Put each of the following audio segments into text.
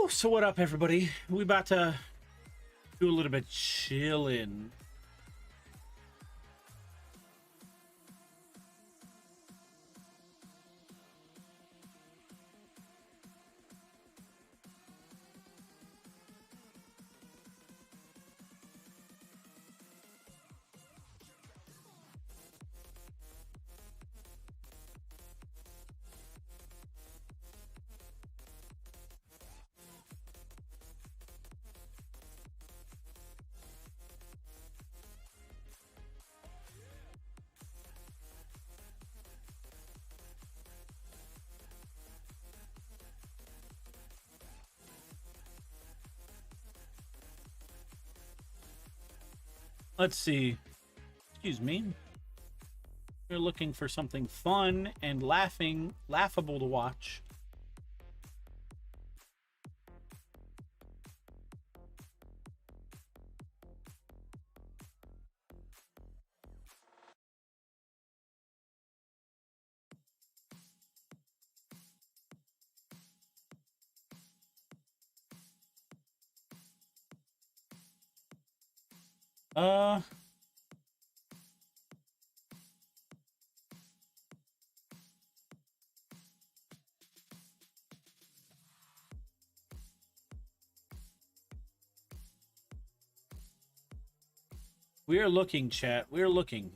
So what up, everybody? We about to do a little bit chilling. Let's see. Excuse me. We're looking for something fun and laughable to watch. We are looking, chat. We are looking.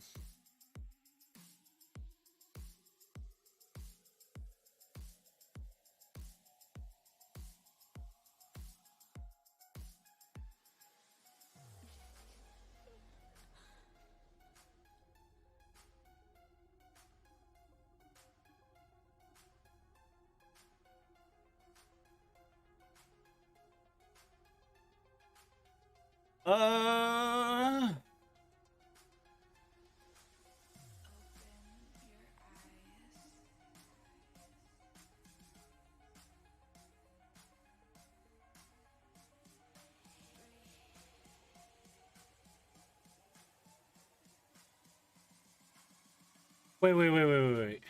Wait.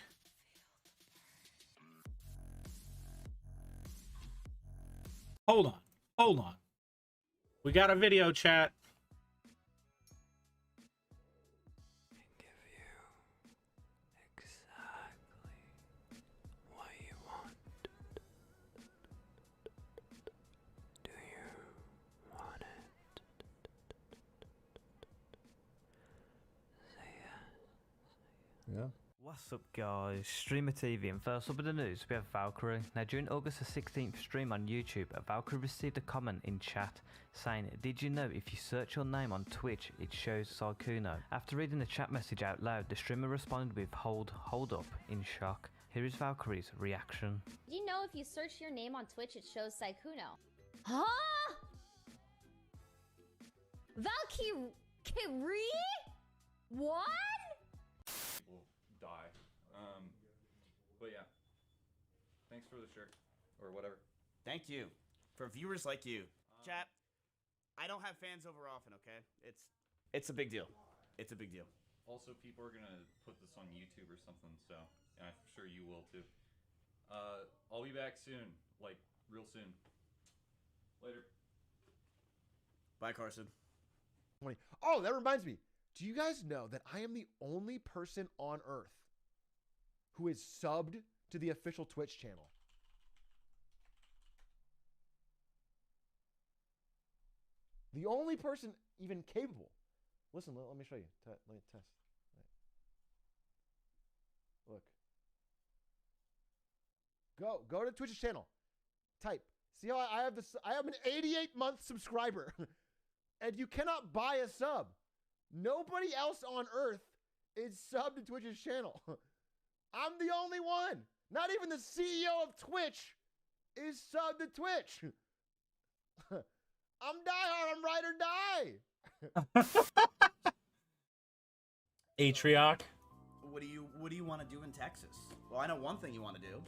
Hold on. We got a video, chat. Give you exactly what you want. Do you want it? Say yes. Yeah. What's up, guys? Streamer TV, and first up in the news we have Valkyrie. Now, during August the 16th stream on YouTube, Valkyrie received a comment in chat saying, "Did you know if you search your name on Twitch it shows Saikuno?" After reading the chat message out loud, the streamer responded with hold up in shock. Here is Valkyrie's reaction. Did you know if you search your name on Twitch it shows Saikuno? Huh? Valkyrie? What? Will die. But yeah. Thanks for the shirt. Or whatever. Thank you. For viewers like you. Chat, I don't have fans over often, okay? It's a big deal. It's a big deal. Also, people are gonna put this on YouTube or something, so yeah, I'm sure you will too. I'll be back soon. Like, real soon. Later. Bye, Carson. Oh, that reminds me. Do you guys know that I am the only person on Earth who is subbed to the official Twitch channel? The only person even capable. Listen, let me show you. Let me test. Right. Look. Go to Twitch's channel. Type. See how I have this? I have an 88-month subscriber, and you cannot buy a sub. Nobody else on Earth is subbed to Twitch's channel. I'm the only one. Not even the CEO of Twitch is subbed to Twitch. I'm diehard. I'm ride or die. Atrioc. What do you want to do in Texas? Well, I know one thing you want to do.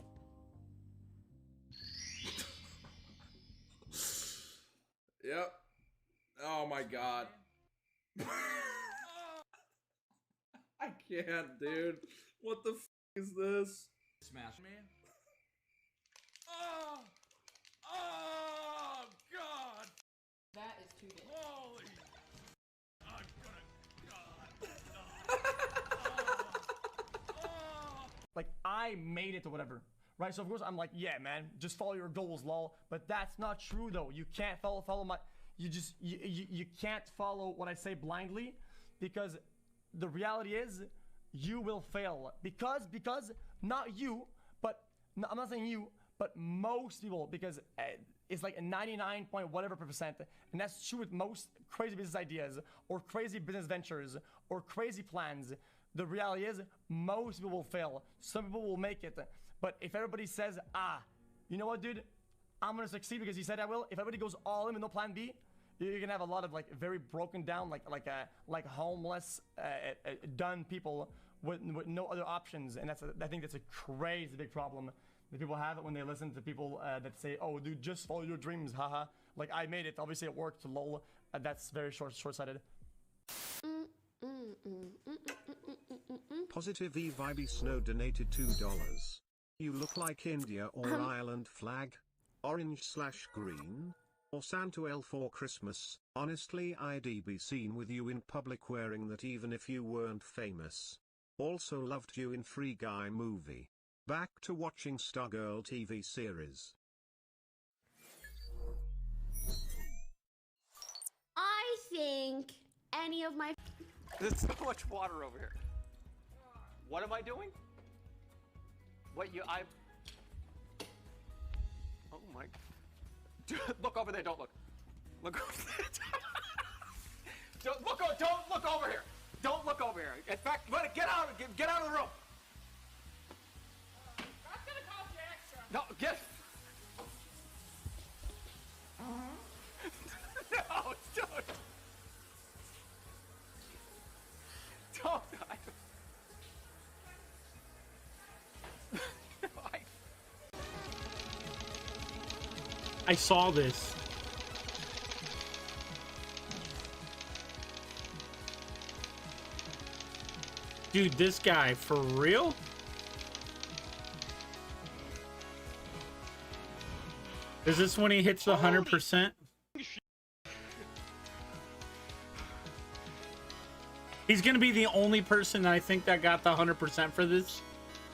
Yep. Oh my god. I can't, dude. What the f is this? Smash me. Oh! Like, I made it or whatever, right? So of course I'm like, yeah, man, just follow your goals, lol. But that's not true though. You can't follow my. You can't follow what I say blindly, because the reality is you will fail because not you, but no, I'm not saying you, but most people, because it's like a 99 point whatever percent, and that's true with most crazy business ideas or crazy business ventures or crazy plans. The reality is most people will fail. Some people will make it, but if everybody says, you know what, dude, I'm gonna succeed because he said I will. If everybody goes all in with no plan B, you're gonna have a lot of like very broken down, like homeless, done people with no other options, and I think that's a crazy big problem that people have when they listen to people that say, "Oh, dude, just follow your dreams, haha." Like, I made it. Obviously, it worked. Lol. That's very short-sighted. Positive E Vibey Snow donated $2. You look like India or Ireland flag, orange/green. Or Santa L for Christmas. Honestly, I'd be seen with you in public wearing that even if you weren't famous. Also loved you in Free Guy movie. Back to watching Stargirl TV series. I think any of my... There's so much water over here. What am I doing? Oh my... Look over there, don't look. Look over there. Don't look over here. Don't look over here. In fact, get out of the room. That's gonna cost you extra. No, get. No, don't. Don't. I saw this. Dude, this guy, for real? Is this when he hits the 100%? He's gonna be the only person I think that got the 100% for this.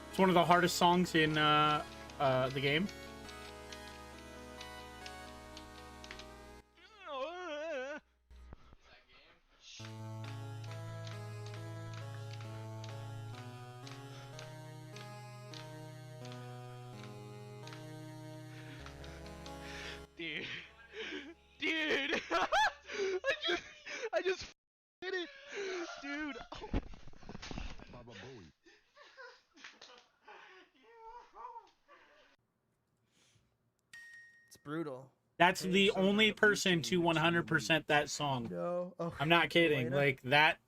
It's one of the hardest songs in the game. Dude, I just did it, dude. Oh. Baba Booey. It's brutal. That's the only person to 100% that song. No. Oh, I'm not kidding. Elena. Like, that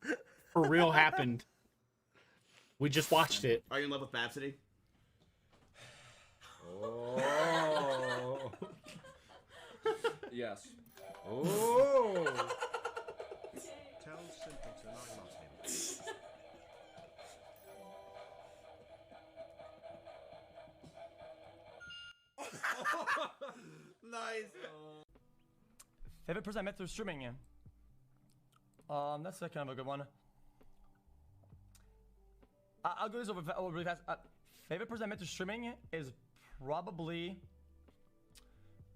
for real happened. We just watched it. Are you in love with Babsity? Oh. Yes. Oh. Tell Simpleton I love him. Nice. Favorite person I met through streaming. That's kind of a good one. I'll go this over really fast. Favorite person I met through streaming is probably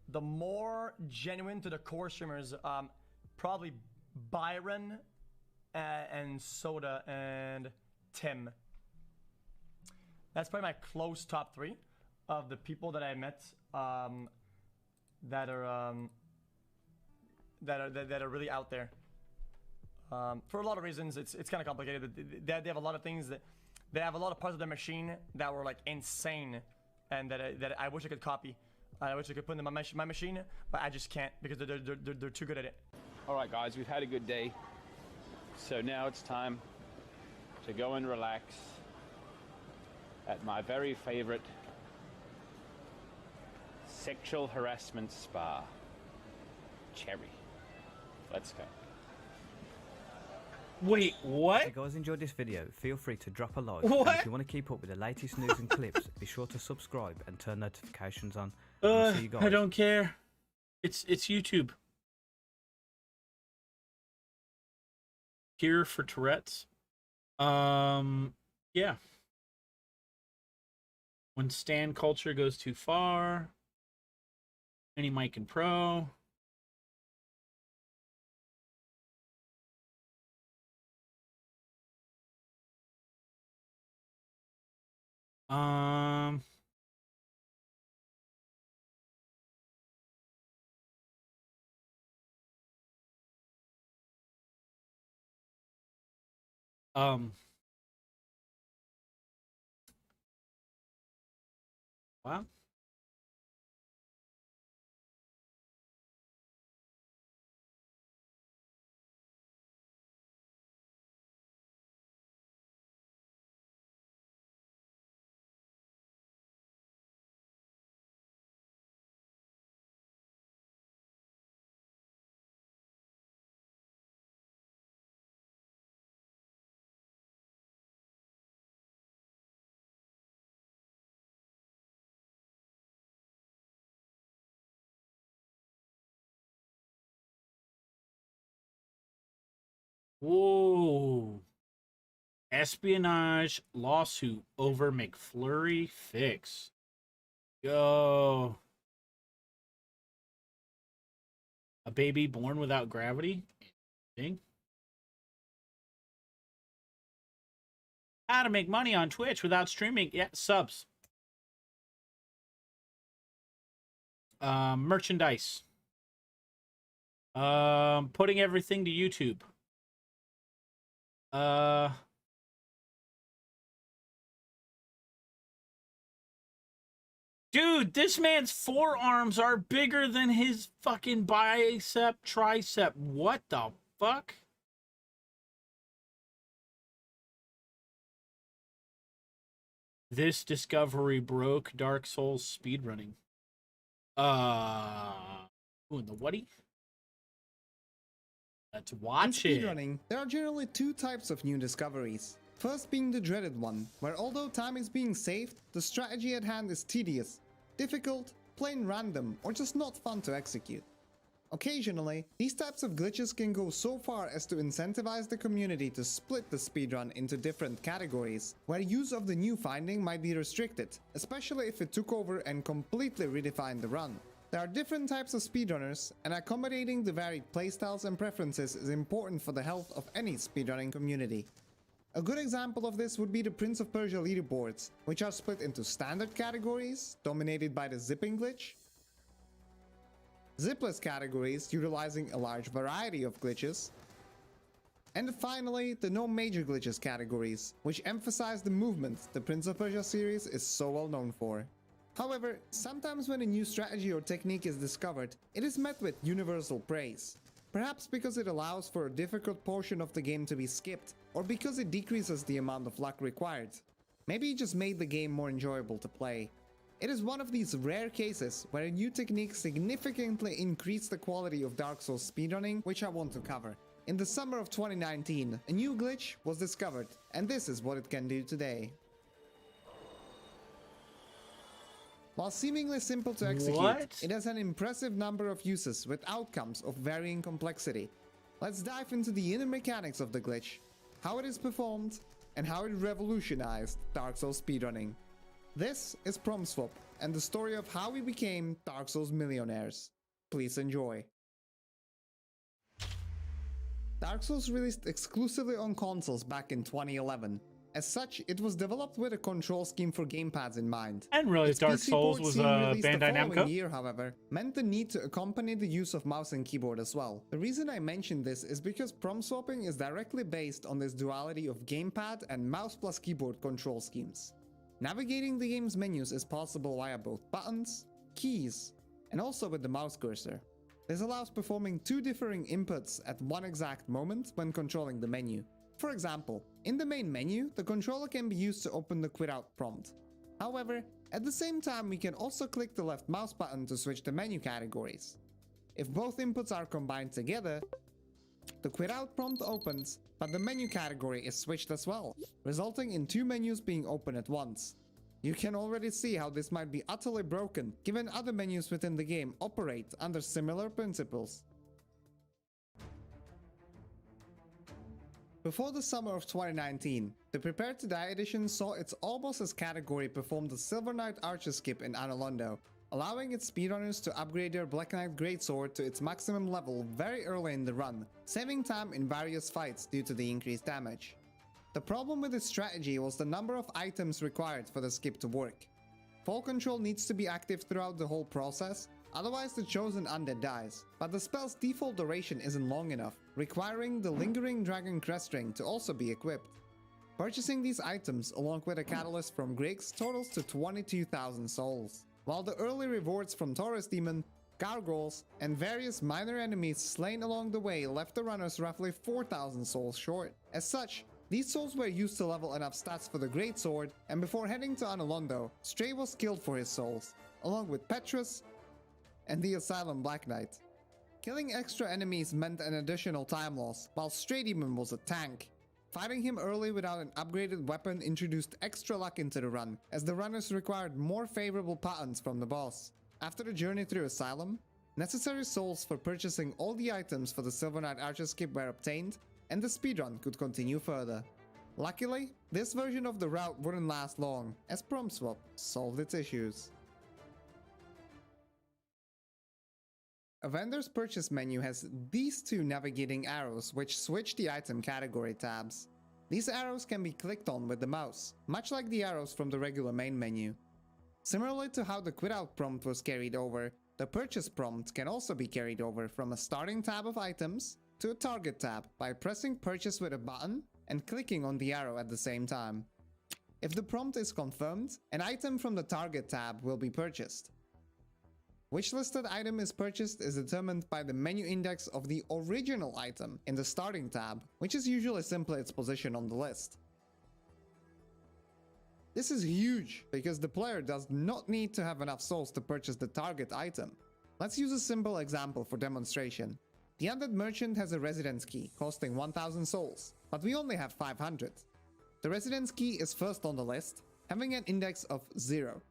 the more genuine to the core streamers. Probably Byron and Soda and Tim. That's probably my close top 3 of the people that I met that are really out there. For a lot of reasons, it's kind of complicated. They have a lot of things that they have a lot of parts of their machine that were like insane, and that I wish I could copy. I wish I could put in my machine, but I just can't because they're too good at it. All right, guys, we've had a good day, so now it's time to go and relax at my very favorite sexual harassment spa, Cherry. Let's go. Wait, what? If you guys enjoyed this video, feel free to drop a like. What? And if you want to keep up with the latest news and clips, be sure to subscribe and turn notifications on. I'll see you guys. I don't care. It's YouTube. cure for Tourette's. Yeah. When stand culture goes too far. Any mic and pro. Um, um, wow. Whoa. Espionage lawsuit over McFlurry fix. Yo. A baby born without gravity? Ding. How to make money on Twitch without streaming? Yeah, subs. Merchandise. Putting everything to YouTube. Dude, this man's forearms are bigger than his fucking bicep, tricep. What the fuck? This discovery broke Dark Souls speedrunning. Who in the whaty? Let's watch in it. speedrunning, there are generally two types of new discoveries. First being the dreaded one, where although time is being saved, the strategy at hand is tedious, difficult, plain random, or just not fun to execute. Occasionally, these types of glitches can go so far as to incentivize the community to split the speedrun into different categories, where use of the new finding might be restricted, especially if it took over and completely redefined the run. There are different types of speedrunners, and accommodating the varied playstyles and preferences is important for the health of any speedrunning community. A good example of this would be the Prince of Persia leaderboards, which are split into standard categories, dominated by the zipping glitch, zipless categories, utilizing a large variety of glitches, and finally, the no major glitches categories, which emphasize the movement the Prince of Persia series is so well known for. However, sometimes when a new strategy or technique is discovered, it is met with universal praise. Perhaps because it allows for a difficult portion of the game to be skipped, or because it decreases the amount of luck required. Maybe it just made the game more enjoyable to play. It is one of these rare cases where a new technique significantly increased the quality of Dark Souls speedrunning, which I want to cover. In the summer of 2019, a new glitch was discovered, and this is what it can do today. While seemingly simple to execute, it has an impressive number of uses with outcomes of varying complexity. Let's dive into the inner mechanics of the glitch, how it is performed, and how it revolutionized Dark Souls speedrunning. This is Prom Swap, and the story of how we became Dark Souls millionaires. Please enjoy. Dark Souls released exclusively on consoles back in 2011. As such, it was developed with a control scheme for gamepads in mind. I didn't realize Its Dark PC Souls port was being released Bandai the following Namco. year, however, meant the need to accompany the use of mouse and keyboard as well. The reason I mention this is because prom swapping is directly based on this duality of gamepad and mouse plus keyboard control schemes. Navigating the game's menus is possible via both buttons, keys, and also with the mouse cursor. This allows performing two differing inputs at one exact moment when controlling the menu. For example, in the main menu, the controller can be used to open the quit out prompt. However, at the same time we can also click the left mouse button to switch the menu categories. If both inputs are combined together, the quit out prompt opens, but the menu category is switched as well, resulting in two menus being open at once. You can already see how this might be utterly broken, given other menus within the game operate under similar principles. Before the summer of 2019, the Prepare to Die edition saw its All Bosses category perform the Silver Knight Archer skip in Anolondo, allowing its speedrunners to upgrade their Black Knight Greatsword to its maximum level very early in the run, saving time in various fights due to the increased damage. The problem with this strategy was the number of items required for the skip to work. Fall control needs to be active throughout the whole process, otherwise the chosen undead dies, but the spell's default duration isn't long enough, requiring the Lingering Dragon Crest Ring to also be equipped. Purchasing these items along with a catalyst from Griggs totals to 22,000 souls, while the early rewards from Taurus Demon, Gargoyles, and various minor enemies slain along the way left the runners roughly 4,000 souls short. As such, these souls were used to level enough stats for the Greatsword, and before heading to Anolondo, Stray was killed for his souls, along with Petrus and the Asylum Black Knight. Killing extra enemies meant an additional time loss, while Stray Demon was a tank. Fighting him early without an upgraded weapon introduced extra luck into the run, as the runners required more favorable patterns from the boss. After the journey through Asylum, necessary souls for purchasing all the items for the Silver Knight Archer skip were obtained, and the speedrun could continue further. Luckily, this version of the route wouldn't last long, as Prompt Swap solved its issues. A vendor's purchase menu has these two navigating arrows which switch the item category tabs. These arrows can be clicked on with the mouse, much like the arrows from the regular main menu. Similarly to how the quit out prompt was carried over, the purchase prompt can also be carried over from a starting tab of items to a target tab by pressing purchase with a button and clicking on the arrow at the same time. If the prompt is confirmed, an item from the target tab will be purchased. Which listed item is purchased is determined by the menu index of the original item in the starting tab, which is usually simply its position on the list. This is huge because the player does not need to have enough souls to purchase the target item. Let's use a simple example for demonstration. The Undead Merchant has a residence key costing 1000 souls, but we only have 500. The residence key is first on the list, having an index of 0.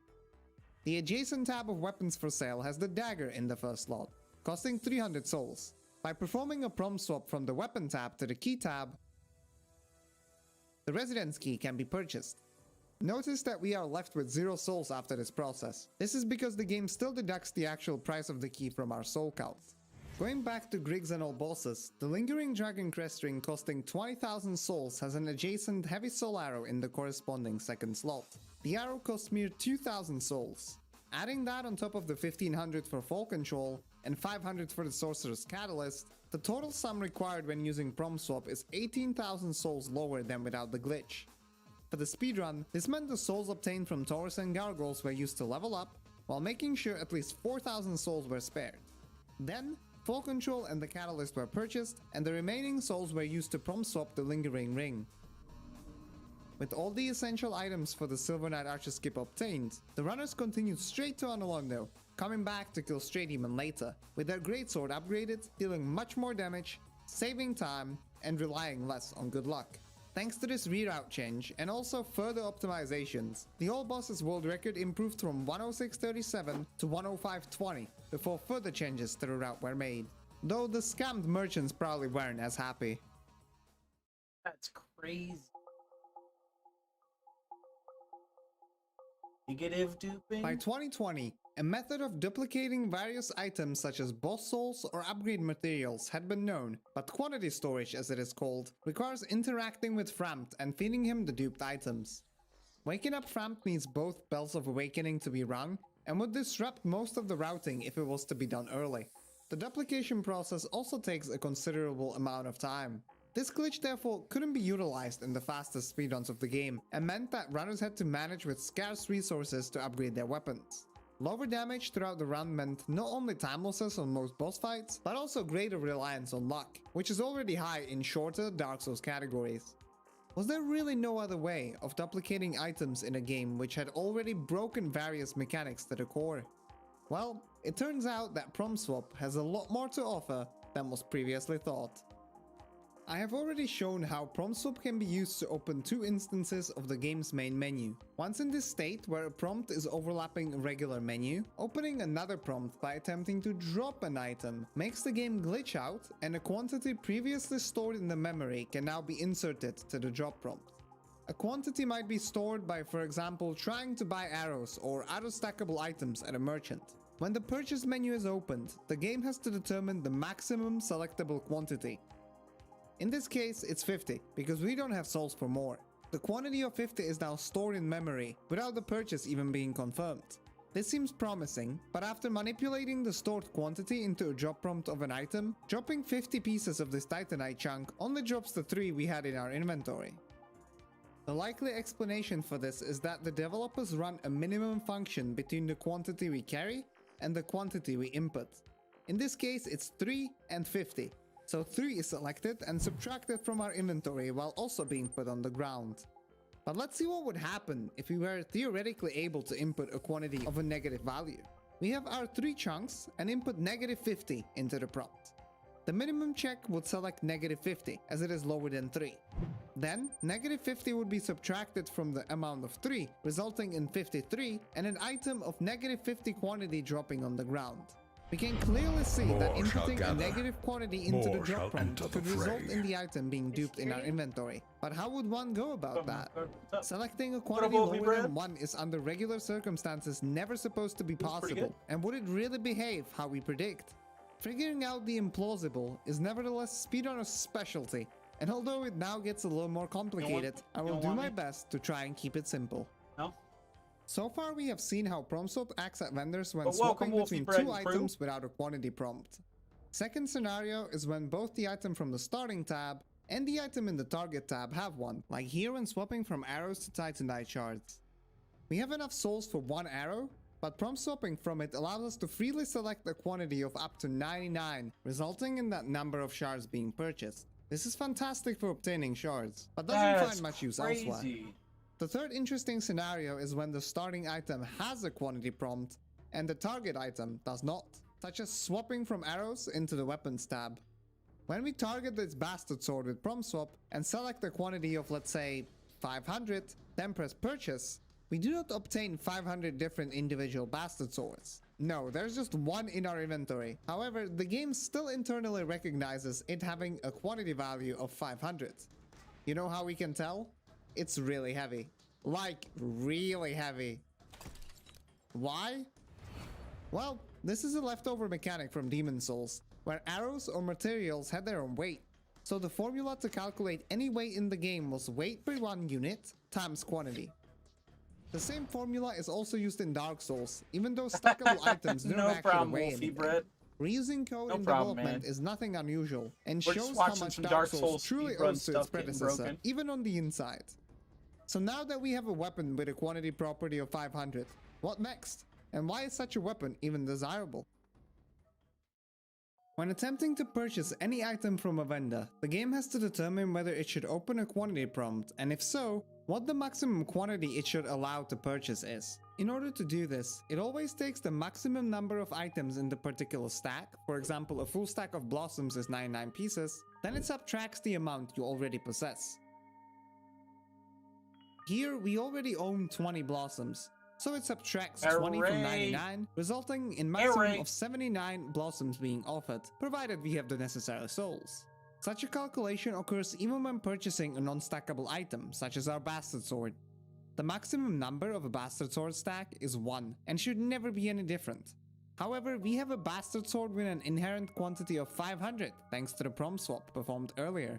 The adjacent tab of weapons for sale has the dagger in the first slot, costing 300 souls. By performing a prompt swap from the weapon tab to the key tab, the residence key can be purchased. Notice that we are left with 0 souls after this process. This is because the game still deducts the actual price of the key from our soul count. Going back to Griggs and all bosses, the Lingering Dragon Crest Ring costing 20,000 souls has an adjacent heavy soul arrow in the corresponding second slot. The arrow costs mere 2,000 souls. Adding that on top of the 1500 for fall control and 500 for the sorcerer's catalyst, the total sum required when using prompt swap is 18,000 souls lower than without the glitch. For the speedrun, this meant the souls obtained from Taurus and Gargoyles were used to level up, while making sure at least 4,000 souls were spared. Then, fall control and the catalyst were purchased, and the remaining souls were used to prompt swap the Lingering Ring. With all the essential items for the Silver Knight Archer skip obtained, the runners continued straight to Anolondo, coming back to kill Stray Demon later, with their Greatsword upgraded, dealing much more damage, saving time, and relying less on good luck. Thanks to this reroute change and also further optimizations, the All Bosses world record improved from 106.37 to 105.20 before further changes to the route were made. Though the scammed merchants probably weren't as happy. That's crazy. Negative duping? By 2020, a method of duplicating various items such as boss souls or upgrade materials had been known, but quantity storage, as it is called, requires interacting with Frampt and feeding him the duped items. Waking up Frampt needs both Bells of Awakening to be rung, and would disrupt most of the routing if it was to be done early. The duplication process also takes a considerable amount of time. This glitch therefore couldn't be utilized in the fastest speedruns of the game, and meant that runners had to manage with scarce resources to upgrade their weapons. Lower damage throughout the run meant not only time losses on most boss fights, but also greater reliance on luck, which is already high in shorter Dark Souls categories. Was there really no other way of duplicating items in a game which had already broken various mechanics to the core? Well, it turns out that prompt swap has a lot more to offer than was previously thought. I have already shown how prompt swap can be used to open two instances of the game's main menu. Once in this state where a prompt is overlapping a regular menu, opening another prompt by attempting to drop an item makes the game glitch out, and a quantity previously stored in the memory can now be inserted to the drop prompt. A quantity might be stored by, for example, trying to buy arrows or other stackable items at a merchant. When the purchase menu is opened, the game has to determine the maximum selectable quantity. In this case, it's 50, because we don't have souls for more. The quantity of 50 is now stored in memory, without the purchase even being confirmed. This seems promising, but after manipulating the stored quantity into a drop prompt of an item, dropping 50 pieces of this titanite chunk only drops the 3 we had in our inventory. The likely explanation for this is that the developers run a minimum function between the quantity we carry and the quantity we input. In this case, it's 3 and 50. So 3 is selected and subtracted from our inventory while also being put on the ground. But let's see what would happen if we were theoretically able to input a quantity of a negative value. We have our 3 chunks and input negative 50 into the prompt. The minimum check would select negative 50 as it is lower than 3. Then negative 50 would be subtracted from the amount of 3, resulting in 53 and an item of negative 50 quantity dropping on the ground. We can clearly see that inputting a negative quantity into the drop prompt could result in the item being duped in our inventory. But how would one go about that? Selecting a quantity lower than 1 is under regular circumstances never supposed to be possible, and would it really behave how we predict? Figuring out the implausible is nevertheless speedrunner's specialty, and although it now gets a little more complicated, I will do my best to try and keep it simple. No? So far we have seen how prompt swap acts at vendors when swapping between 2 items without a quantity prompt. Second scenario is when both the item from the starting tab and the item in the target tab have one, like here when swapping from arrows to titanite shards. We have enough souls for 1 arrow, but prompt swapping from it allows us to freely select a quantity of up to 99, resulting in that number of shards being purchased. This is fantastic for obtaining shards, but doesn't find much use elsewhere. The third interesting scenario is when the starting item has a quantity prompt and the target item does not, such as swapping from arrows into the weapons tab. When we target this bastard sword with prompt swap and select a quantity of, let's say, 500, then press purchase, we do not obtain 500 different individual bastard swords. No, there's just one in our inventory. However, the game still internally recognizes it having a quantity value of 500. You know how we can tell? It's really heavy. Like, really heavy. Why? Well, this is a leftover mechanic from Demon Souls, where arrows or materials had their own weight. So the formula to calculate any weight in the game was weight per 1 unit times quantity. The same formula is also used in Dark Souls, even though stackable items don't actually weigh anything. Reusing code in development is nothing unusual, and shows how much Dark Souls truly owes to its predecessor, even on the inside. So now that we have a weapon with a quantity property of 500, what next? And why is such a weapon even desirable? When attempting to purchase any item from a vendor, the game has to determine whether it should open a quantity prompt, and if so, what the maximum quantity it should allow to purchase is. In order to do this, it always takes the maximum number of items in the particular stack, for example a full stack of blossoms is 99 pieces, then it subtracts the amount you already possess. Here we already own 20 blossoms, so it subtracts 20 from 99, resulting in maximum of 79 blossoms being offered, provided we have the necessary souls. Such a calculation occurs even when purchasing a non-stackable item, such as our bastard sword. The maximum number of a bastard sword stack is 1, and should never be any different. However, we have a bastard sword with an inherent quantity of 500, thanks to the prompt swap performed earlier.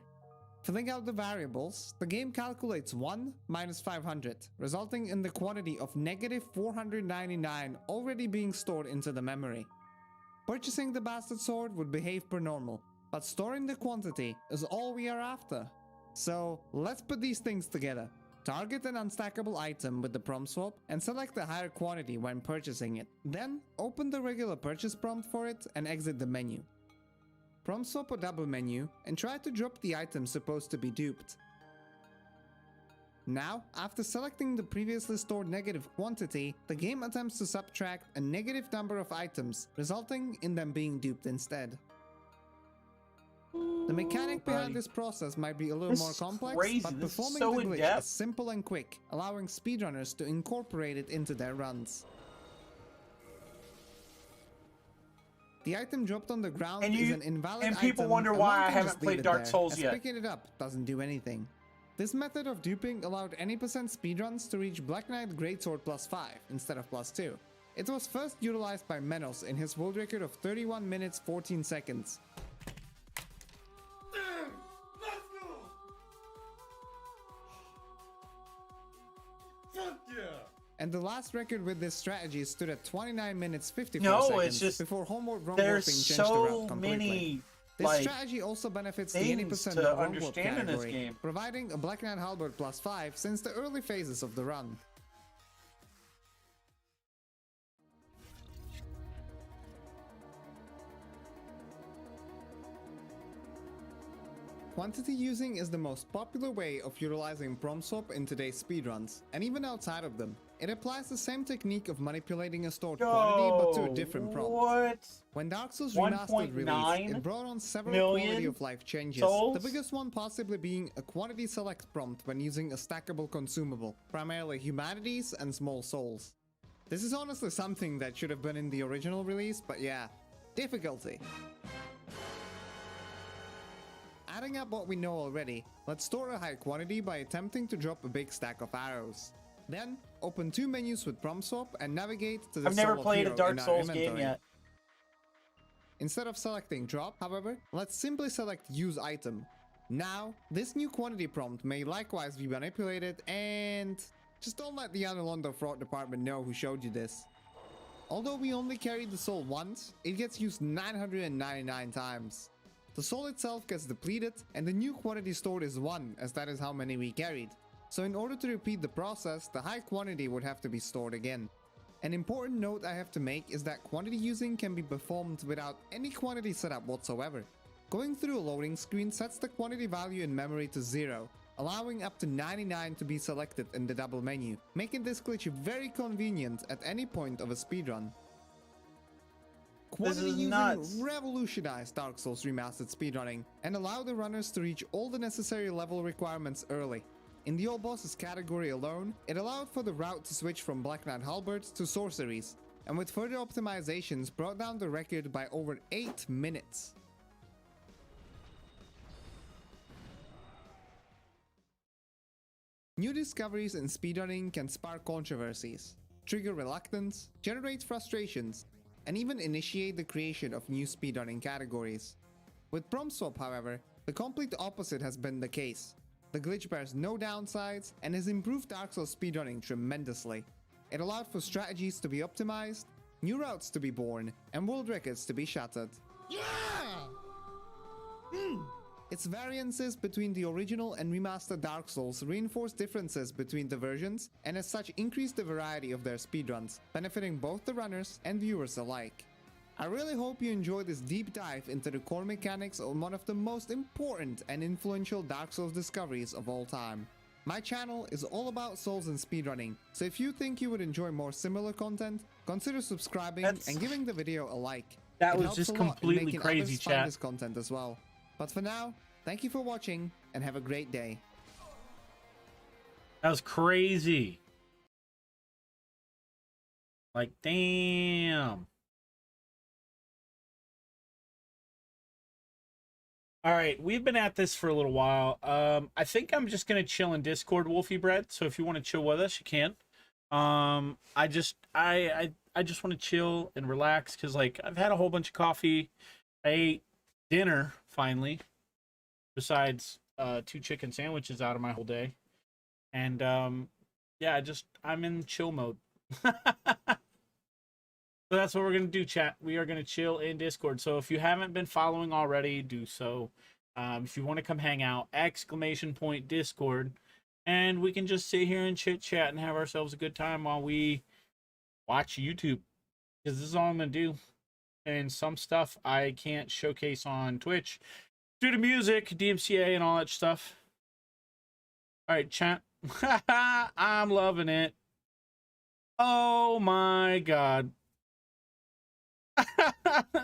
Filling out the variables, the game calculates 1 minus 500, resulting in the quantity of negative 499 already being stored into the memory. Purchasing the bastard sword would behave per normal, but storing the quantity is all we are after. So let's put these things together. Target an unstackable item with the prompt swap and select a higher quantity when purchasing it. Then open the regular purchase prompt for it and exit the menu. Prompt swap a double menu and try to drop the item supposed to be duped. Now, after selecting the previously stored negative quantity, the game attempts to subtract a negative number of items, resulting in them being duped instead. The mechanic behind this process might be a little This more is complex, crazy. but This is performing so the glitch in-depth. is simple and quick, allowing speedrunners to incorporate it into their runs. The item dropped on the ground And is you- an invalid and people item, wonder and why one I can haven't just leave played it Dark there, Souls as yet. picking it up doesn't do anything. This method of duping allowed any percent speedruns to reach Black Knight Greatsword plus 5 instead of plus 2. It was first utilized by Menos in his world record of 31 minutes 14 seconds. Fuck yeah! And the last record with this strategy stood at 29 minutes 54 No, seconds it's just before homeward wrong there's warping changed so the route completely. many, This like, strategy also benefits the things 80% to of wrong warp understand in this category, game. providing a Black Knight Halberd plus 5 since the early phases of the run. Quantity using is the most popular way of utilizing prompt swap in today's speedruns, and even outside of them. It applies the same technique of manipulating a stored quantity but to a different prompt. What? When Dark Souls Remastered released, 1.9 it brought on several million quality of life changes, souls? the biggest one possibly being a quantity select prompt when using a stackable consumable, primarily humanities and small souls. This is honestly something that should have been in the original release, but yeah, difficulty. Adding up what we know already, let's store a high quantity by attempting to drop a big stack of arrows. Then, open two menus with prompt swap and navigate to the I've never Soul of played a Hero Dark in our Souls game inventory. yet. Instead of selecting drop, however, let's simply select use item. Now, this new quantity prompt may likewise be manipulated, and just don't let the Anolondo fraud department know who showed you this. Although we only carried the soul once, it gets used 999 times. The soul itself gets depleted, and the new quantity stored is 1, as that is how many we carried. So in order to repeat the process, the high quantity would have to be stored again. An important note I have to make is that quantity using can be performed without any quantity setup whatsoever. Going through a loading screen sets the quantity value in memory to 0, allowing up to 99 to be selected in the double menu, making this glitch very convenient at any point of a speedrun. Quantity is using nuts. revolutionized Dark Souls Remastered speedrunning and allowed the runners to reach all the necessary level requirements early. In the All Bosses category alone, it allowed for the route to switch from Black Knight Halberds to sorceries, and with further optimizations brought down the record by over 8 minutes. New discoveries in speedrunning can spark controversies, trigger reluctance, generate frustrations, and even initiate the creation of new speedrunning categories. With prompt swap, however, the complete opposite has been the case. The glitch bears no downsides and has improved Dark Souls speedrunning tremendously. It allowed for strategies to be optimized, new routes to be born, and world records to be shattered. Yeah! Its variances between the original and remastered Dark Souls reinforce differences between the versions, and as such increase the variety of their speedruns, benefiting both the runners and viewers alike. I really hope you enjoyed this deep dive into the core mechanics of one of the most important and influential Dark Souls discoveries of all time. My channel is all about Souls and speedrunning, so if you think you would enjoy more similar content, consider subscribing and giving the video a like. That It was helps just a lot in completely making crazy, others find chat. this content as well. But for now, thank you for watching and have a great day. That was crazy. Like, damn. All right, we've been at this for a little while. I think I'm just gonna chill in Discord, Wolfie Bread. So if you want to chill with us, you can. I just want to chill and relax because like I've had a whole bunch of coffee. I ate dinner finally, besides 2 chicken sandwiches out of my whole day, and yeah, I'm in chill mode. So that's what we're going to do, chat. We are going to chill in Discord. So if you haven't been following already, do so. If you want to come hang out, !Discord. And we can just sit here and chit-chat and have ourselves a good time while we watch YouTube. Because this is all I'm going to do. And some stuff I can't showcase on Twitch due to music, DMCA, and all that stuff. All right, chat. I'm loving it. Oh my God.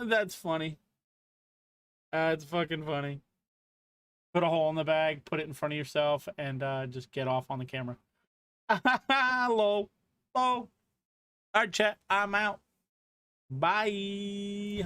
That's funny. It's fucking funny. Put a hole in the bag, put it in front of yourself, and just get off on the camera. Low. All right, chat. I'm out. Bye.